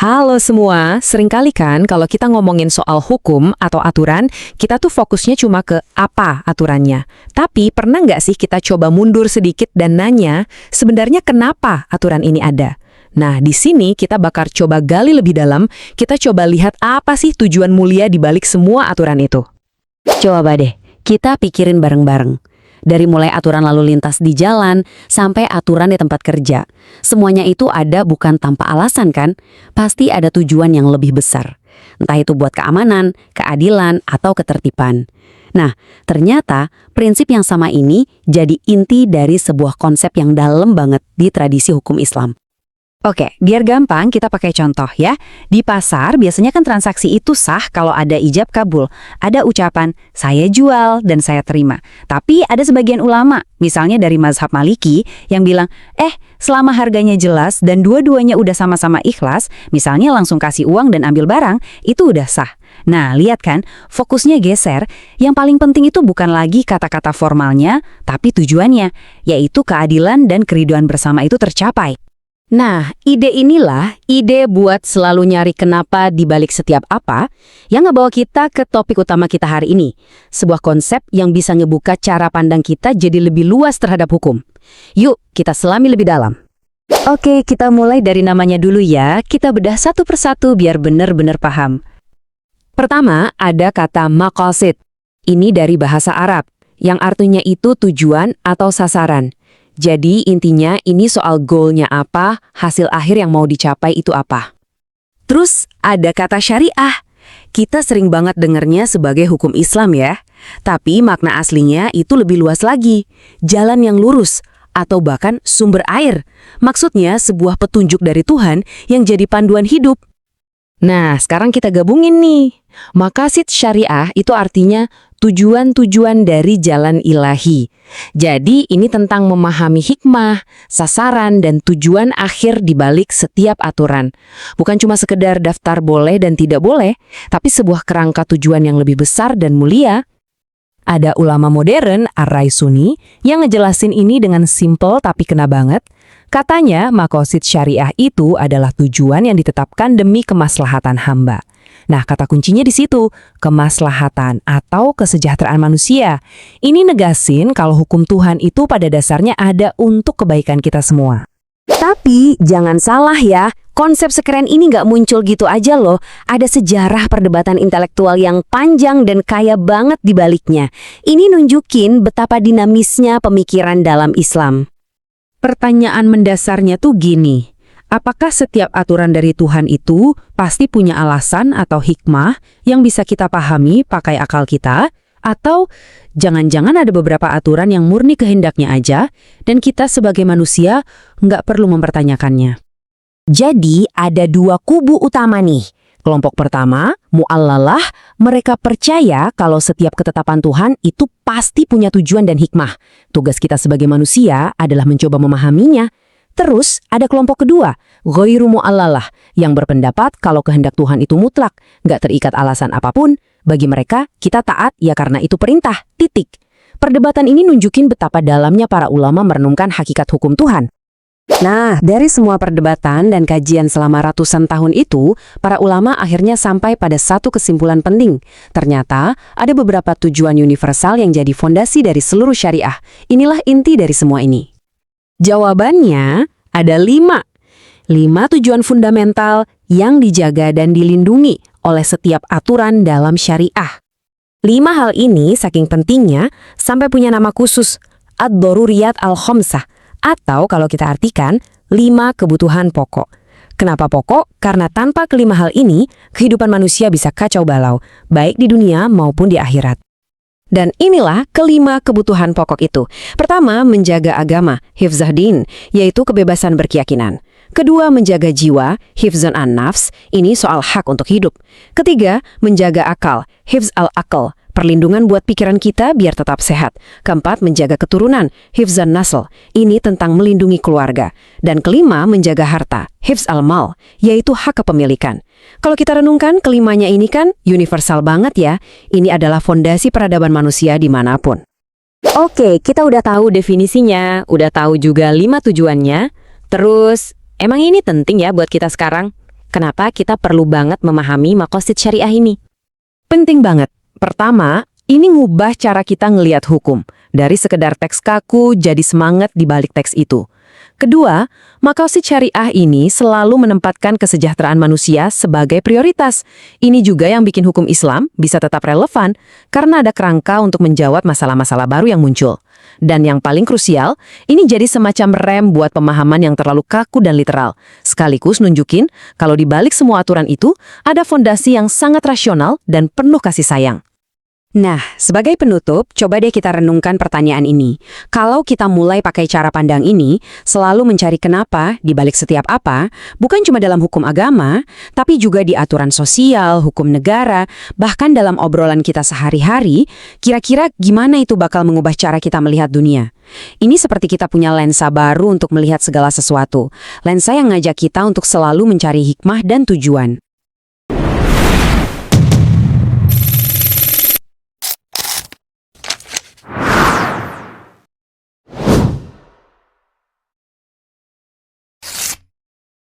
Halo semua, seringkali kan kalau kita ngomongin soal hukum atau aturan, kita tuh fokusnya cuma ke apa aturannya. Tapi pernah nggak sih kita coba mundur sedikit dan nanya, sebenarnya kenapa aturan ini ada? Nah, di sini kita bakal coba gali lebih dalam, kita coba lihat apa sih tujuan mulia di balik semua aturan itu. Coba deh, kita pikirin bareng-bareng. Dari mulai aturan lalu lintas di jalan, sampai aturan di tempat kerja. Semuanya itu ada bukan tanpa alasan kan? Pasti ada tujuan yang lebih besar. Entah itu buat keamanan, keadilan, atau ketertiban. Nah, ternyata prinsip yang sama ini jadi inti dari sebuah konsep yang dalam banget di tradisi hukum Islam. Oke, biar gampang kita pakai contoh ya. Di pasar biasanya kan transaksi itu sah kalau ada ijab kabul. Ada ucapan, saya jual dan saya terima. Tapi ada sebagian ulama, misalnya dari mazhab Maliki, yang bilang, selama harganya jelas dan dua-duanya udah sama-sama ikhlas, misalnya langsung kasih uang dan ambil barang, itu udah sah. Nah, lihat kan, fokusnya geser. Yang paling penting itu bukan lagi kata-kata formalnya, tapi tujuannya, yaitu keadilan dan keriduan bersama itu tercapai. Nah, ide inilah ide buat selalu nyari kenapa di balik setiap apa yang ngebawa kita ke topik utama kita hari ini. Sebuah konsep yang bisa ngebuka cara pandang kita jadi lebih luas terhadap hukum. Yuk, kita selami lebih dalam. Oke, kita mulai dari namanya dulu ya. Kita bedah satu persatu biar benar-benar paham. Pertama, ada kata maqasid. Ini dari bahasa Arab, yang artinya itu tujuan atau sasaran. Jadi intinya ini soal goalnya apa, hasil akhir yang mau dicapai itu apa. Terus ada kata syariah. Kita sering banget dengernya sebagai hukum Islam ya. Tapi makna aslinya itu lebih luas lagi. Jalan yang lurus atau bahkan sumber air. Maksudnya sebuah petunjuk dari Tuhan yang jadi panduan hidup. Nah, sekarang kita gabungin nih. Maqasid syariah itu artinya tujuan-tujuan dari jalan ilahi. Jadi ini tentang memahami hikmah, sasaran, dan tujuan akhir di balik setiap aturan. Bukan cuma sekedar daftar boleh dan tidak boleh, tapi sebuah kerangka tujuan yang lebih besar dan mulia. Ada ulama modern, Ar-Raisuni, yang ngejelasin ini dengan simple tapi kena banget. Katanya, maqasid syariah itu adalah tujuan yang ditetapkan demi kemaslahatan hamba. Nah, kata kuncinya di situ, kemaslahatan atau kesejahteraan manusia. Ini negasin kalau hukum Tuhan itu pada dasarnya ada untuk kebaikan kita semua. Tapi jangan salah ya, konsep sekeren ini nggak muncul gitu aja loh. Ada sejarah perdebatan intelektual yang panjang dan kaya banget di baliknya. Ini nunjukin betapa dinamisnya pemikiran dalam Islam. Pertanyaan mendasarnya tuh gini. Apakah setiap aturan dari Tuhan itu pasti punya alasan atau hikmah yang bisa kita pahami pakai akal kita? Atau jangan-jangan ada beberapa aturan yang murni kehendaknya aja dan kita sebagai manusia nggak perlu mempertanyakannya? Jadi ada dua kubu utama nih. Kelompok pertama, mu'allalah, mereka percaya kalau setiap ketetapan Tuhan itu pasti punya tujuan dan hikmah. Tugas kita sebagai manusia adalah mencoba memahaminya. Terus ada kelompok kedua, ghairu mu'allalah, yang berpendapat kalau kehendak Tuhan itu mutlak, nggak terikat alasan apapun. Bagi mereka, kita taat ya karena itu perintah, titik. Perdebatan ini nunjukin betapa dalamnya para ulama merenungkan hakikat hukum Tuhan. Nah, dari semua perdebatan dan kajian selama ratusan tahun itu, para ulama akhirnya sampai pada satu kesimpulan penting. Ternyata, ada beberapa tujuan universal yang jadi fondasi dari seluruh syariah. Inilah inti dari semua ini. Jawabannya ada 5 tujuan fundamental yang dijaga dan dilindungi oleh setiap aturan dalam syariah. 5 hal ini saking pentingnya sampai punya nama khusus, ad-daruriyat al-khamsah, atau kalau kita artikan, 5 kebutuhan pokok. Kenapa pokok? Karena tanpa kelima hal ini, kehidupan manusia bisa kacau balau, baik di dunia maupun di akhirat. Dan inilah kelima kebutuhan pokok itu. Pertama, menjaga agama, hifzah din, yaitu kebebasan berkeyakinan. Kedua, menjaga jiwa, hifzan an-nafs, ini soal hak untuk hidup. Ketiga, menjaga akal, hifz al-aql, perlindungan buat pikiran kita biar tetap sehat. Keempat, menjaga keturunan, hifzan nasl, ini tentang melindungi keluarga. Dan kelima, menjaga harta, hifz al-mal, yaitu hak kepemilikan. Kalau kita renungkan, kelimanya ini kan universal banget ya. Ini adalah fondasi peradaban manusia dimanapun. Oke, kita udah tahu definisinya, udah tahu juga 5 tujuannya. Terus, emang ini penting ya buat kita sekarang? Kenapa kita perlu banget memahami maqasid syariah ini? Penting banget. Pertama, ini ngubah cara kita ngelihat hukum. Dari sekedar teks kaku jadi semangat di balik teks itu. Kedua, maqasid syariah ini selalu menempatkan kesejahteraan manusia sebagai prioritas. Ini juga yang bikin hukum Islam bisa tetap relevan karena ada kerangka untuk menjawab masalah-masalah baru yang muncul. Dan yang paling krusial, ini jadi semacam rem buat pemahaman yang terlalu kaku dan literal. Sekaligus nunjukin kalau di balik semua aturan itu ada fondasi yang sangat rasional dan penuh kasih sayang. Nah, sebagai penutup, coba deh kita renungkan pertanyaan ini. Kalau kita mulai pakai cara pandang ini, selalu mencari kenapa di balik setiap apa, bukan cuma dalam hukum agama, tapi juga di aturan sosial, hukum negara, bahkan dalam obrolan kita sehari-hari, kira-kira gimana itu bakal mengubah cara kita melihat dunia? Ini seperti kita punya lensa baru untuk melihat segala sesuatu. Lensa yang ngajak kita untuk selalu mencari hikmah dan tujuan.